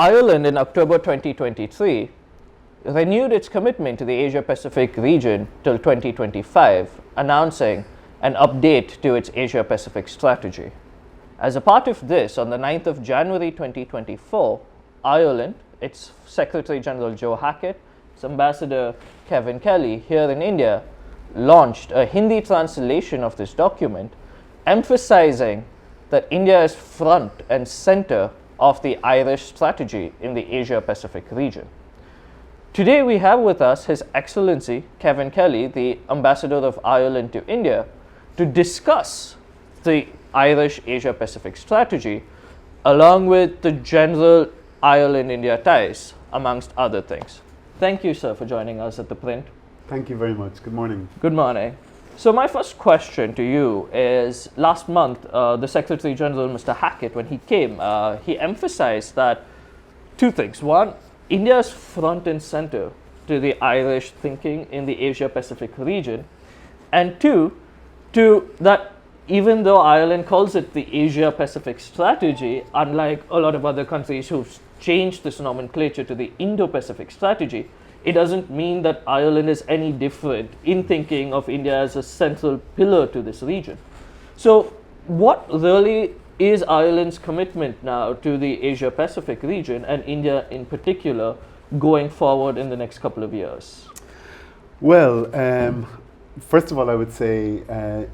Ireland in October 2023 renewed its commitment to the Asia-Pacific region till 2025, announcing an update to its Asia-Pacific strategy. As a part of this, on the 9th of January 2024, Ireland, its Secretary General Joe Hackett, its Ambassador Kevin Kelly here in India, launched a Hindi translation of this document, emphasizing that India is front and center of the Irish strategy in the Asia-Pacific region. Today we have with us His Excellency Kevin Kelly, the Ambassador of Ireland to India, to discuss the Irish Asia-Pacific strategy along with the general Ireland-India ties, amongst other things. Thank you, sir, for joining us at ThePrint. Thank you very much. Good morning. Good morning. So my first question to you is, last month, the Secretary General, Mr. Hackett, when he came, he emphasized that two things. One, India is front and center to the Irish thinking in the Asia-Pacific region. And two, that even though Ireland calls it the Asia-Pacific strategy, unlike a lot of other countries who've changed this nomenclature to the Indo-Pacific strategy, it doesn't mean that Ireland is any different in thinking of India as a central pillar to this region. So what really is Ireland's commitment now to the Asia-Pacific region, and India in particular, going forward in the next couple of years? Well, first of all, I would say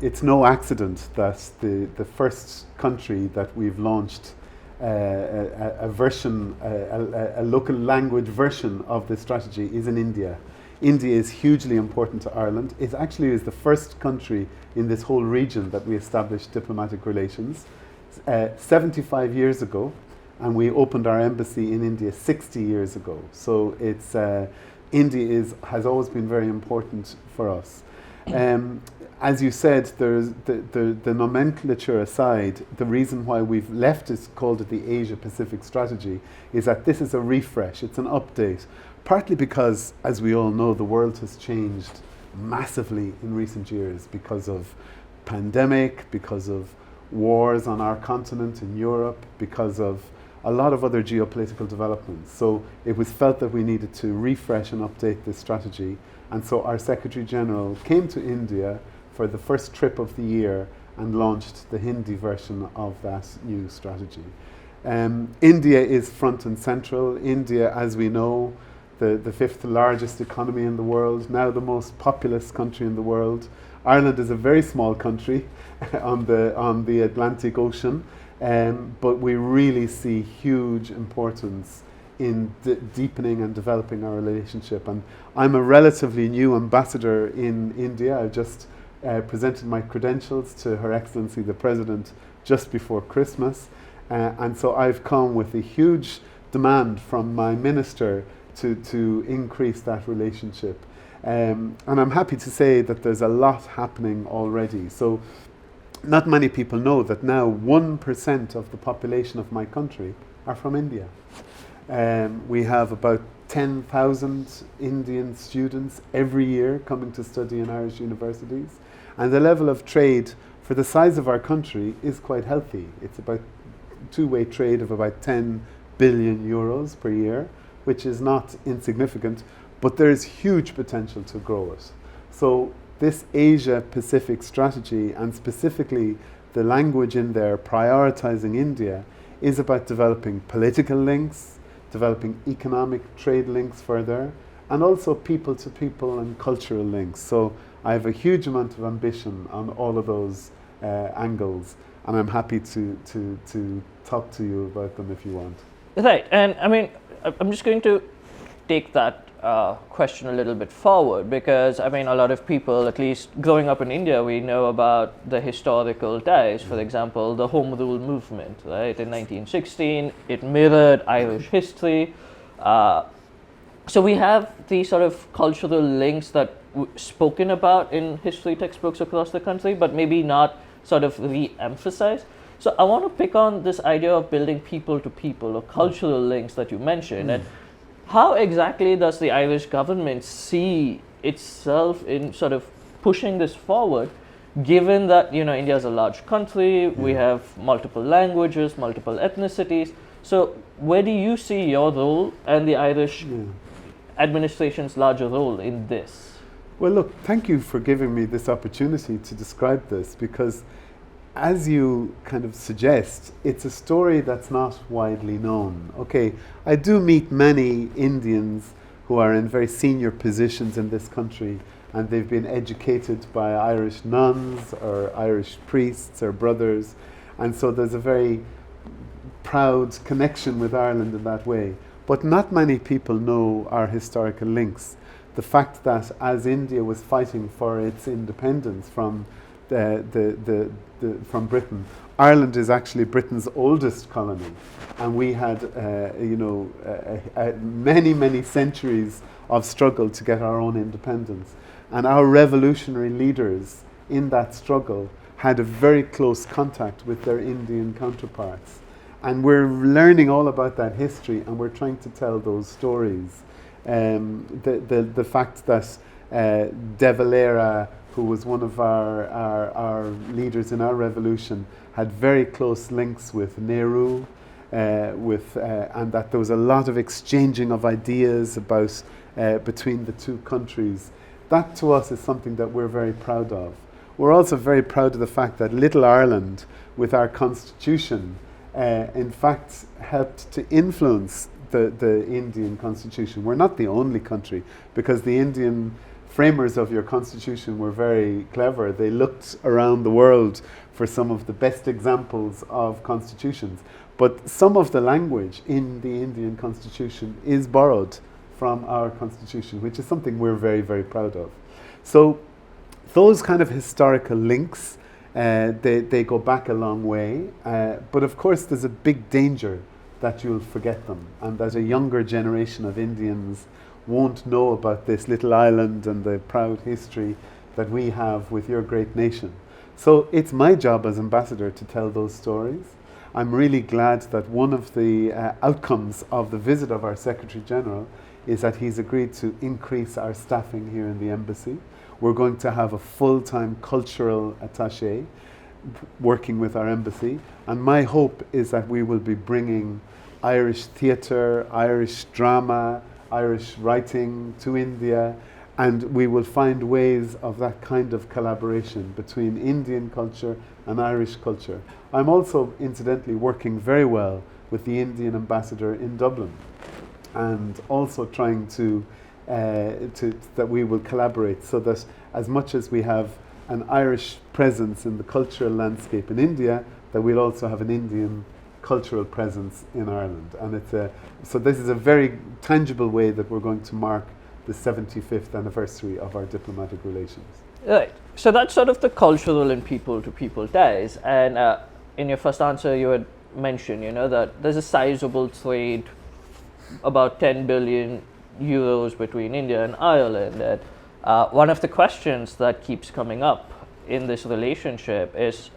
it's no accident that the first country that we've launched a version, a local language version of this strategy is in India. India is hugely important to Ireland. It actually is the first country in this whole region that we established diplomatic relations. 75 years ago, and we opened our embassy in India 60 years ago. So it's India has always been very important for us. As you said, there's the nomenclature aside, the reason why we've left it called it the Asia-Pacific strategy is that this is a refresh, it's an update, partly because, as we all know, the world has changed massively in recent years because of pandemic, because of wars on our continent in Europe, because of a lot of other geopolitical developments. So it was felt that we needed to refresh and update this strategy. And so our Secretary General came to India for the first trip of the year and launched the Hindi version of that new strategy. India is front and central. India, as we know, the fifth largest economy in the world, now the most populous country in the world. Ireland is a very small country on the Atlantic Ocean, but we really see huge importance in deepening and developing our relationship. And I'm a relatively new ambassador in India. I've just presented my credentials to Her Excellency the President just before Christmas, and so I've come with a huge demand from my minister to increase that relationship. And I'm happy to say that there's a lot happening already. So not many people know that now 1% of the population of my country are from India. We have about 10,000 Indian students every year coming to study in Irish universities. And the level of trade for the size of our country is quite healthy. It's about two-way trade of about 10 billion euros per year, which is not insignificant, but there is huge potential to grow it. So this Asia-Pacific strategy, and specifically the language in there prioritizing India, is about developing political links, developing economic trade links further, and also people-to-people and cultural links. So I have a huge amount of ambition on all of those angles, and I'm happy to talk to you about them if you want. Right, and I mean, I'm just going to take that question a little bit forward, because I mean, a lot of people, at least growing up in India, we know about the historical ties. For example, the Home Rule movement, right? In 1916, it mirrored Irish history. So we have these sort of cultural links that spoken about in history textbooks across the country, but maybe not sort of re-emphasized. So I want to pick on this idea of building people to people or cultural links that you mentioned. And how exactly does the Irish government see itself in sort of pushing this forward, given that, you know, India is a large country, we have multiple languages, multiple ethnicities. So where do you see your role and the Irish administration's larger role in this? Well, look, thank you for giving me this opportunity to describe this, because as you kind of suggest, it's a story that's not widely known. Okay, I do meet many Indians who are in very senior positions in this country, and they've been educated by Irish nuns or Irish priests or brothers, and so there's a very proud connection with Ireland in that way. But not many people know our historical links. The fact that as India was fighting for its independence from from Britain, Ireland is actually Britain's oldest colony, and we had many centuries of struggle to get our own independence, and our revolutionary leaders in that struggle had a very close contact with their Indian counterparts, and we're learning all about that history, and we're trying to tell those stories. The fact that De Valera, who was one of our leaders in our revolution, had very close links with Nehru, and that there was a lot of exchanging of ideas about between the two countries. That to us is something that we're very proud of. We're also very proud of the fact that Little Ireland, with our constitution, in fact helped to influence the Indian constitution. We're not the only country, because the Indian framers of your constitution were very clever. They looked around the world for some of the best examples of constitutions. But some of the language in the Indian constitution is borrowed from our constitution, which is something we're very, very proud of. So those kind of historical links, they go back a long way. But of course there's a big danger that you'll forget them, and that a younger generation of Indians won't know about this little island and the proud history that we have with your great nation. So it's my job as ambassador to tell those stories. I'm really glad that one of the outcomes of the visit of our Secretary General is that he's agreed to increase our staffing here in the embassy. We're going to have a full-time cultural attaché working with our embassy, and my hope is that we will be bringing Irish theatre, Irish drama, Irish writing to India, and we will find ways of that kind of collaboration between Indian culture and Irish culture. I'm also incidentally working very well with the Indian ambassador in Dublin, and also trying to that we will collaborate, so that as much as we have an Irish presence in the cultural landscape in India, that we'll also have an Indian cultural presence in Ireland. And so this is a very tangible way that we're going to mark the 75th anniversary of our diplomatic relations. Right. So that's sort of the cultural and people-to-people ties. And in your first answer, you had mentioned, that there's a sizable trade, about 10 billion euros between India and Ireland. And one of the questions that keeps coming up in this relationship is,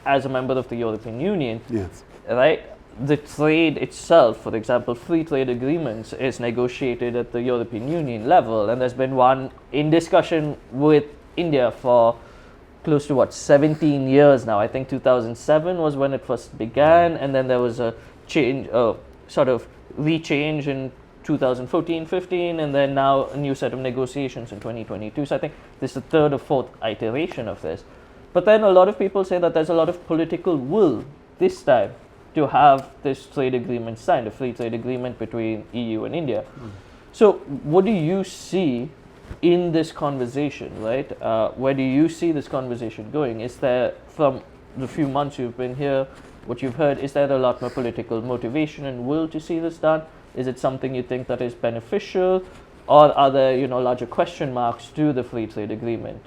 as a member of the European Union, yes, right, the trade itself, for example, free trade agreements, is negotiated at the European Union level, and there's been one in discussion with India for close to 17 years now. I think 2007 was when it first began, and then there was a change, sort of rechange in 2014-15, and then now a new set of negotiations in 2022. So I think this is the third or fourth iteration of this. But then a lot of people say that there's a lot of political will this time to have this trade agreement signed, a free trade agreement between EU and India. So what do you see in this conversation, right? Where do you see this conversation going? Is there, from the few months you've been here, what you've heard, is there a lot more political motivation and will to see this done? Is it something you think that is beneficial, or are there, larger question marks to the free trade agreement?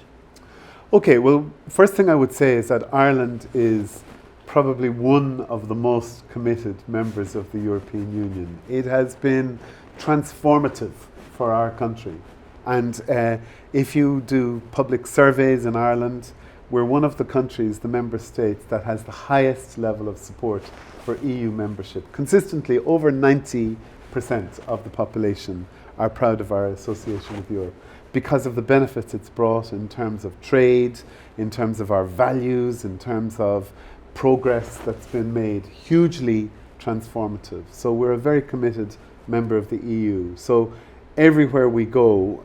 Okay, well, first thing I would say is that Ireland is probably one of the most committed members of the European Union. It has been transformative for our country. And if you do public surveys in Ireland, we're one of the countries, the member states, that has the highest level of support for EU membership. Consistently, over 90% of the population are proud of our association with Europe, because of the benefits it's brought in terms of trade, in terms of our values, in terms of progress that's been made, hugely transformative. So we're a very committed member of the EU. So everywhere we go,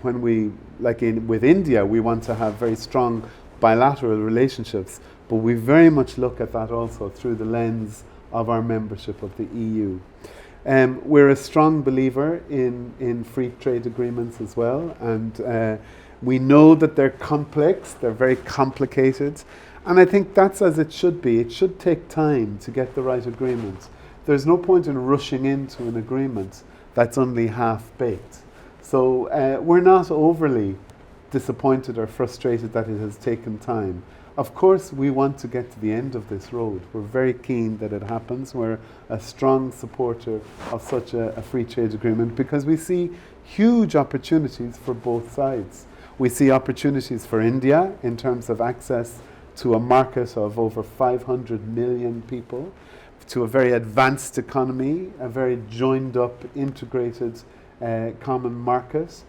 when we, like with India, we want to have very strong bilateral relationships, but we very much look at that also through the lens of our membership of the EU. We're a strong believer in free trade agreements as well, and we know that they're complex, they're very complicated, and I think that's as it should be. It should take time to get the right agreement. There's no point in rushing into an agreement that's only half-baked. So we're not overly disappointed or frustrated that it has taken time. Of course, we want to get to the end of this road. We're very keen that it happens. We're a strong supporter of such a free trade agreement because we see huge opportunities for both sides. We see opportunities for India in terms of access to a market of over 500 million people, to a very advanced economy, a very joined up, integrated common market.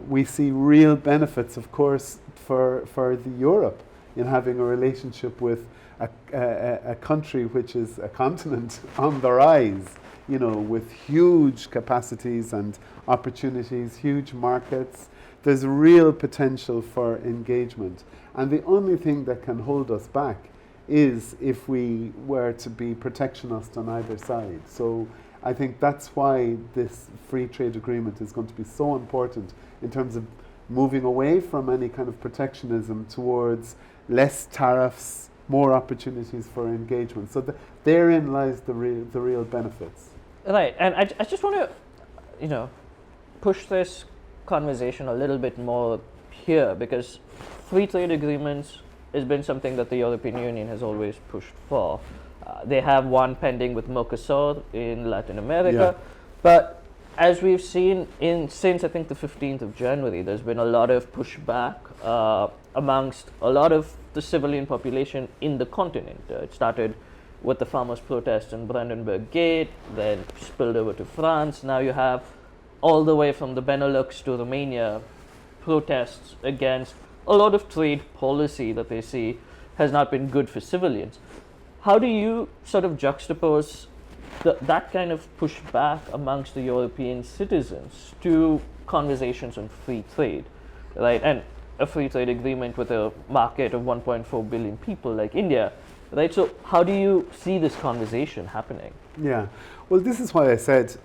We see real benefits, of course, for the Europe in having a relationship with a country which is a continent on the rise, you know, with huge capacities and opportunities, huge markets. There's real potential for engagement. And the only thing that can hold us back is if we were to be protectionist on either side. So I think that's why this free trade agreement is going to be so important in terms of moving away from any kind of protectionism towards less tariffs, more opportunities for engagement. So therein lies the real benefits. Right, and I just want to, you know, push this conversation a little bit more here, because free trade agreements has been something that the European Union has always pushed for. They have one pending with Mercosur in Latin America, but as we've seen since I think the 15th of January, there's been a lot of pushback amongst a lot of the civilian population in the continent. It started with the farmers' protests in Brandenburg Gate, then spilled over to France. Now you have all the way from the Benelux to Romania protests against a lot of trade policy that they see has not been good for civilians. How do you sort of juxtapose that kind of pushback amongst the European citizens to conversations on free trade, right? And a free trade agreement with a market of 1.4 billion people like India, right? So how do you see this conversation happening? Yeah, well, this is why I said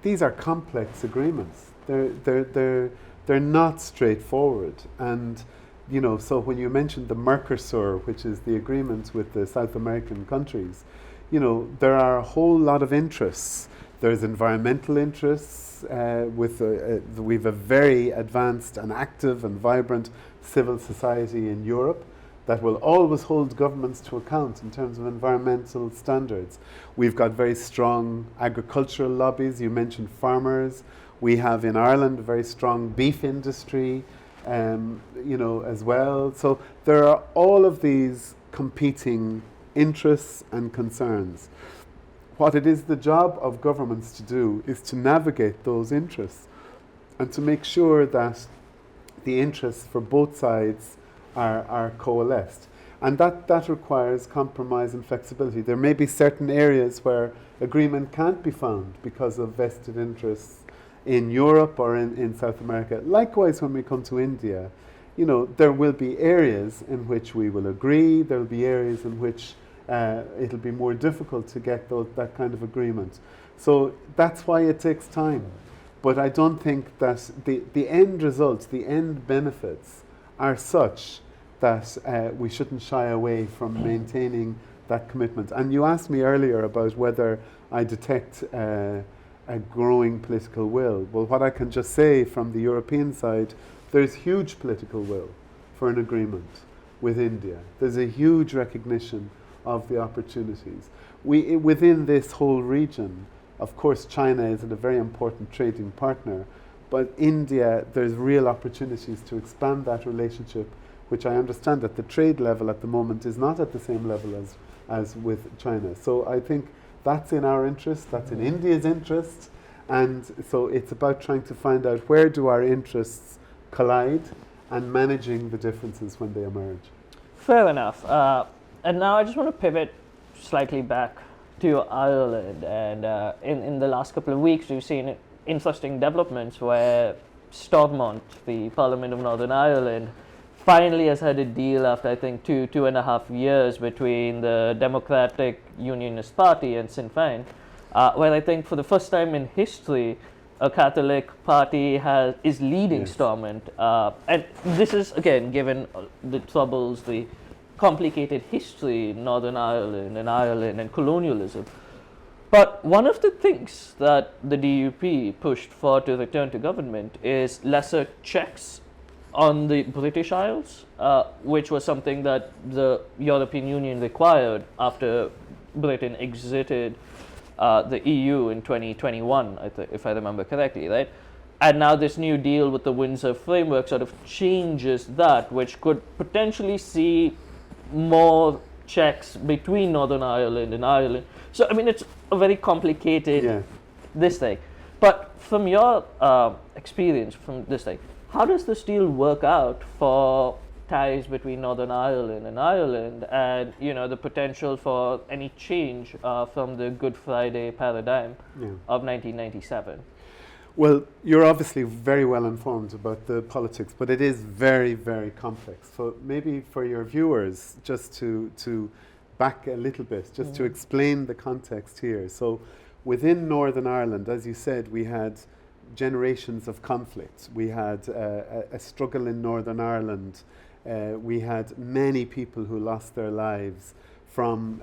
these are complex agreements. They're not straightforward, and you know. So when you mentioned the Mercosur, which is the agreement with the South American countries, you know, there are a whole lot of interests. There's environmental interests. We've a very advanced and active and vibrant civil society in Europe that will always hold governments to account in terms of environmental standards. We've got very strong agricultural lobbies. You mentioned farmers. We have in Ireland a very strong beef industry, you know, as well. So there are all of these competing interests and concerns. What it is the job of governments to do is to navigate those interests and to make sure that the interests for both sides are coalesced. And that requires compromise and flexibility. There may be certain areas where agreement can't be found because of vested interests in Europe or in South America. Likewise, when we come to India, you know, there will be areas in which we will agree. There will be areas in which it'll be more difficult to get that kind of agreement. So that's why it takes time. But I don't think that the end results, the end benefits are such that we shouldn't shy away from maintaining that commitment. And you asked me earlier about whether I detect a growing political will. Well, what I can just say from the European side, there's huge political will for an agreement with India. There's a huge recognition of the opportunities. Within this whole region, of course, China is a very important trading partner, but India, there's real opportunities to expand that relationship, which I understand at the trade level at the moment is not at the same level as with China. So I think that's in our interest, that's in India's interest, and so it's about trying to find out where do our interests collide and managing the differences when they emerge. Fair enough. And now I just want to pivot slightly back to Ireland, and in the last couple of weeks, we've seen interesting developments where Stormont, the Parliament of Northern Ireland, finally has had a deal after I think two and a half years between the Democratic Unionist Party and Sinn Féin, where I think for the first time in history, a Catholic party is leading Yes. Stormont, and this is again given the troubles, the complicated history in Northern Ireland and colonialism. But one of the things that the DUP pushed for to return to government is lesser checks on the British Isles, which was something that the European Union required after Britain exited the EU in 2021, if I remember correctly, right? And now this new deal with the Windsor framework sort of changes that, which could potentially see more checks between Northern Ireland and Ireland. So, I mean, it's a very complicated this thing. But from your experience from this thing, how does this deal work out for ties between Northern Ireland and you know, the potential for any change from the Good Friday paradigm of 1997? Well, you're obviously very well informed about the politics, but it is very, very complex. So maybe for your viewers, just to back a little bit, just to explain the context here. So within Northern Ireland, as you said, we had generations of conflict. We had a struggle in Northern Ireland. We had many people who lost their lives from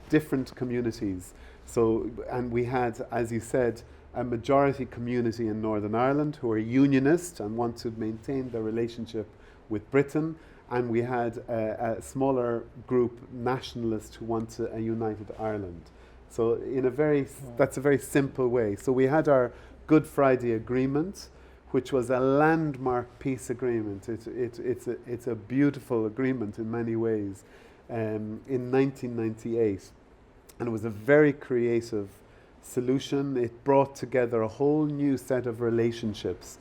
different communities. So, and we had, as you said, a majority community in Northern Ireland who are unionist and want to maintain their relationship with Britain, and we had a smaller group nationalist who want a united Ireland. So in a very, that's a very simple way. So we had our Good Friday Agreement, which was a landmark peace agreement. It's a beautiful agreement in many ways, in 1998, and it was a very creative solution. It brought together a whole new set of relationships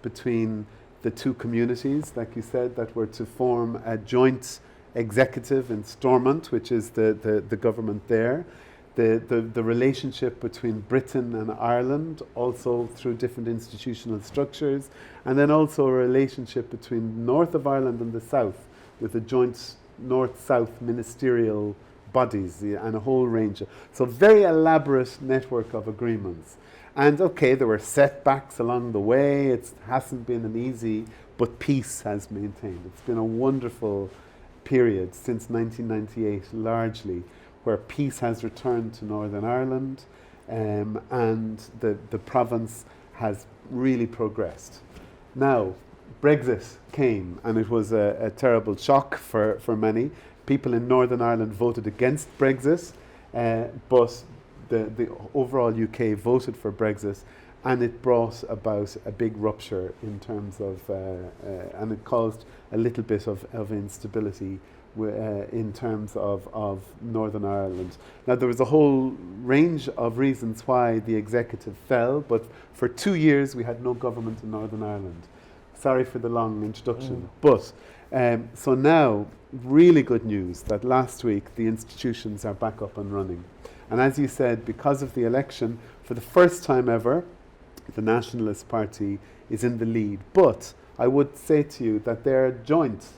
between the two communities, like you said, that were to form a joint executive in Stormont, which is the government there. The relationship between Britain and Ireland, also through different institutional structures, and then also a relationship between the north of Ireland and the south, with a joint north-south ministerial bodies and a whole range. So very elaborate network of agreements. And okay, there were setbacks along the way. It hasn't been an easy, but peace has maintained. It's been a wonderful period since 1998, largely, where peace has returned to Northern Ireland, and the province has really progressed. Now, Brexit came, and it was a terrible shock for many. People in Northern Ireland voted against Brexit, but the overall UK voted for Brexit, and it brought about a big rupture in terms of, and it caused a little bit of instability in terms of Northern Ireland. Now, there was a whole range of reasons why the executive fell, but for 2 years we had no government in Northern Ireland. Sorry for the long introduction, but so now, really good news that last week the institutions are back up and running. And as you said, because of the election, for the first time ever, the Nationalist Party is in the lead. But I would say to you that they're joint.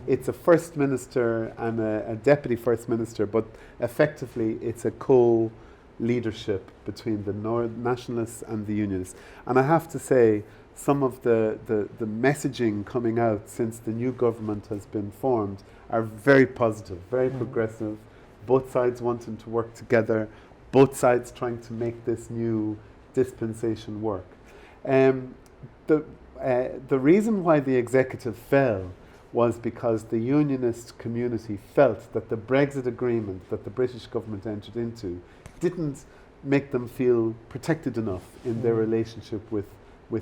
It's a First Minister and a Deputy First Minister, but effectively it's a co-leadership between the Nationalists and the Unionists. And I have to say, some of the messaging coming out since the new government has been formed are very positive, very progressive. Both sides wanting to work together, both sides trying to make this new dispensation work. The reason why the executive fell was because the unionist community felt that the Brexit agreement that the British government entered into didn't make them feel protected enough in their relationship with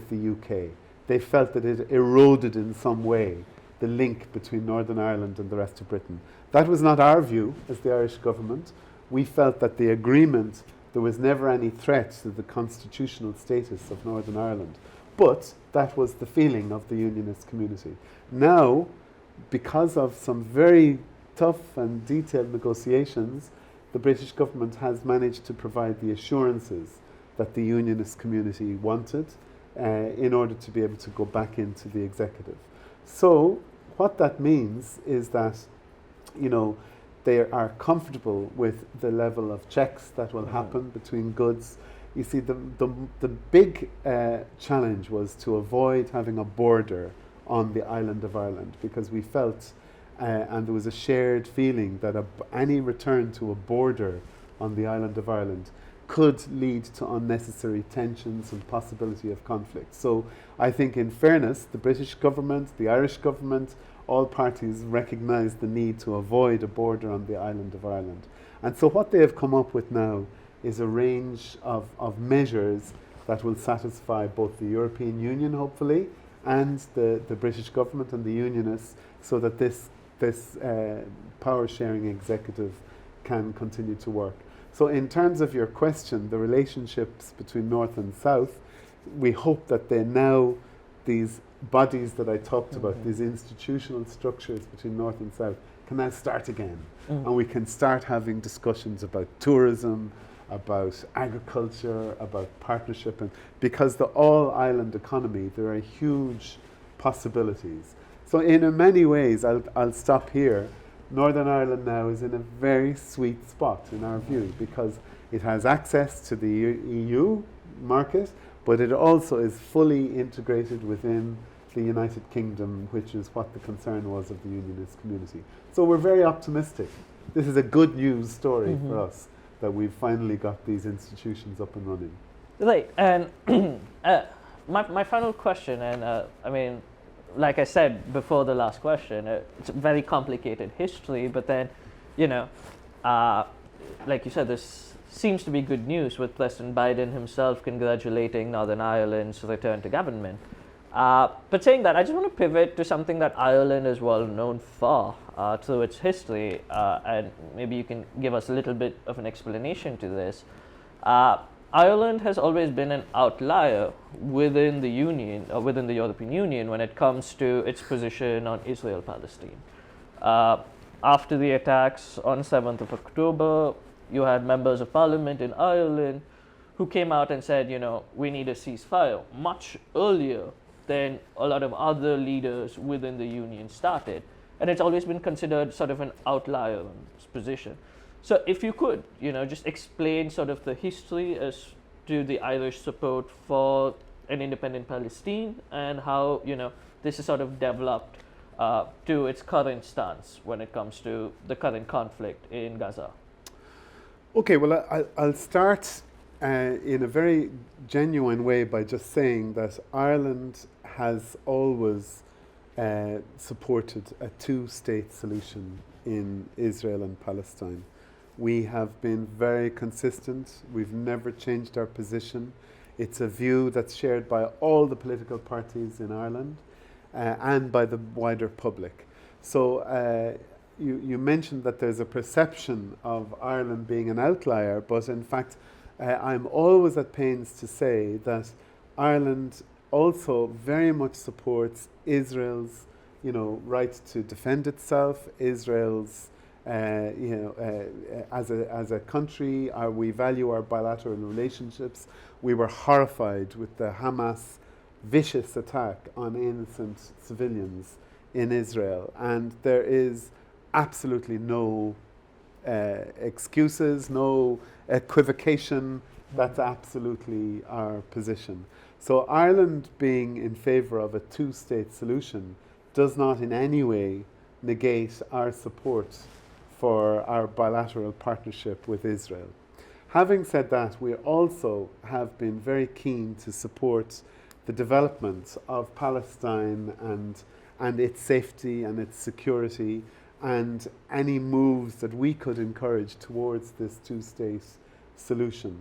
the UK. They felt that it eroded in some way the link between Northern Ireland and the rest of Britain. That was not our view as the Irish government. We felt that the agreement, there was never any threat to the constitutional status of Northern Ireland. But that was the feeling of the unionist community. Now, because of some very tough and detailed negotiations, the British government has managed to provide the assurances that the unionist community wanted in order to be able to go back into the executive. So what that means is that, you know, they are comfortable with the level of checks that will happen between goods. You see, the big challenge was to avoid having a border on the island of Ireland, because we felt, and there was a shared feeling, that any return to a border on the island of Ireland could lead to unnecessary tensions and possibility of conflict. So I think, in fairness, the British government, the Irish government, all parties recognised the need to avoid a border on the island of Ireland. And so what they have come up with now is a range of measures that will satisfy both the European Union, hopefully, and the British government and the unionists, so that this power sharing executive can continue to work. So in terms of your question, the relationships between North and South, we hope that these bodies that I talked about, these institutional structures between North and South, can now start again. And we can start having discussions about tourism, about agriculture, about partnership. And because the all-island economy, there are huge possibilities. So in many ways, I'll stop here. Northern Ireland now is in a very sweet spot, in our view, because it has access to the EU market, but it also is fully integrated within the United Kingdom, which is what the concern was of the unionist community. So we're very optimistic. This is a good news story for us, that we've finally got these institutions up and running. Right, and my final question, and I mean, like I said before the last question, it's a very complicated history, but then, you know, like you said, this seems to be good news, with President Biden himself congratulating Northern Ireland's return to government. But saying that, I just want to pivot to something that Ireland is well known for through its history, and maybe you can give us a little bit of an explanation to this. Ireland has always been an outlier within the Union, or within the European Union, when it comes to its position on Israel-Palestine. After the attacks on 7th of October, you had members of parliament in Ireland who came out and said, you know, we need a ceasefire, much earlier than a lot of other leaders within the Union started. And it's always been considered sort of an outlier position. So if you could, you know, just explain sort of the history as to the Irish support for an independent Palestine, and how, you know, this is sort of developed to its current stance when it comes to the current conflict in Gaza. Okay, well, I'll start in a very genuine way by just saying that Ireland has always supported a two-state solution in Israel and Palestine. We have been very consistent. We've never changed our position. It's a view that's shared by all the political parties in Ireland and by the wider public. So you mentioned that there's a perception of Ireland being an outlier, but in fact, I'm always at pains to say that Ireland also very much supports Israel's, you know, right to defend itself, Israel's as a country, we value our bilateral relationships. We were horrified with the Hamas vicious attack on innocent civilians in Israel, and there is absolutely no excuses, no equivocation. That's absolutely our position. So Ireland being in favour of a two-state solution does not in any way negate our support for our bilateral partnership with Israel. Having said that, we also have been very keen to support the development of Palestine and its safety and its security, and any moves that we could encourage towards this two-state solution.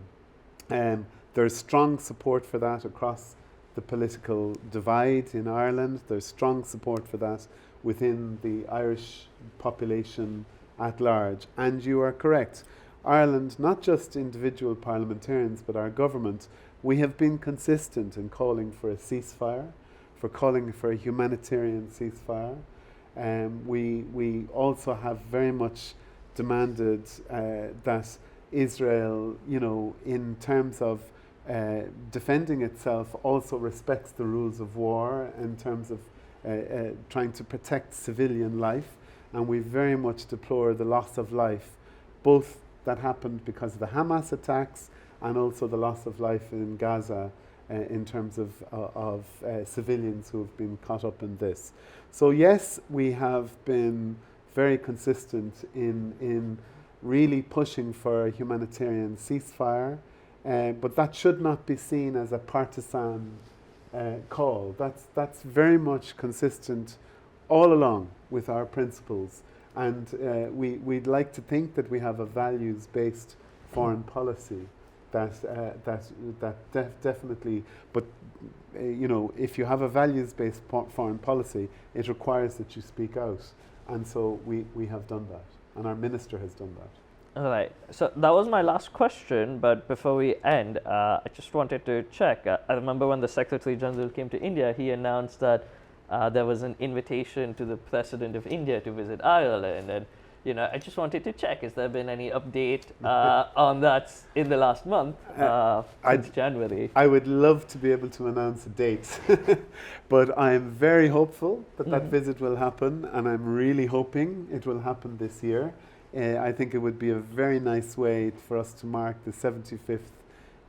There's strong support for that across the political divide in Ireland. There's strong support for that within the Irish population at large. And you are correct. Ireland, not just individual parliamentarians, but our government, we have been consistent in calling for a ceasefire, for calling for a humanitarian ceasefire. We also have very much demanded that Israel, in terms of defending itself, also respects the rules of war in terms of trying to protect civilian life. And we very much deplore the loss of life, both that happened because of the Hamas attacks and also the loss of life in Gaza in terms of civilians who have been caught up in this. So yes, we have been very consistent in really pushing for a humanitarian ceasefire, but that should not be seen as a partisan call. That's very much consistent all along with our principles, and we'd like to think that we have a values-based foreign policy that definitely. But if you have a values-based foreign policy, it requires that you speak out, and so we have done that, and our minister has done that. All right. So that was my last question. But before we end, I just wanted to check. I remember when the Secretary General came to India, he announced that there was an invitation to the President of India to visit Ireland. And, I just wanted to check, has there been any update on that in the last month, since January? I would love to be able to announce a date, but I'm very hopeful that visit will happen, and I'm really hoping it will happen this year. I think it would be a very nice way for us to mark the 75th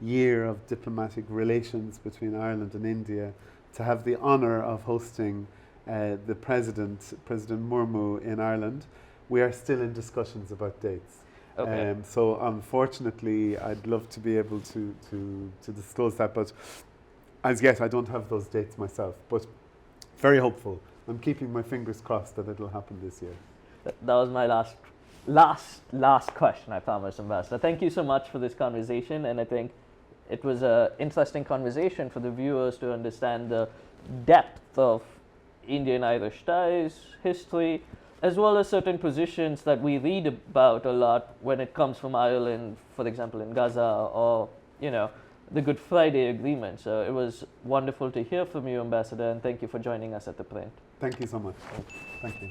year of diplomatic relations between Ireland and India, to have the honour of hosting the President Murmu in Ireland. We are still in discussions about dates. Okay. So unfortunately, I'd love to be able to disclose that, but as yet I don't have those dates myself, but very hopeful. I'm keeping my fingers crossed that it'll happen this year. That was my last question, I promise, Ambassador. Thank you so much for this conversation, and I think it was an interesting conversation for the viewers to understand the depth of Indian-Irish ties, history, as well as certain positions that we read about a lot when it comes from Ireland, for example, in Gaza, or, the Good Friday Agreement. So it was wonderful to hear from you, Ambassador, and thank you for joining us at ThePrint. Thank you so much. Thank you.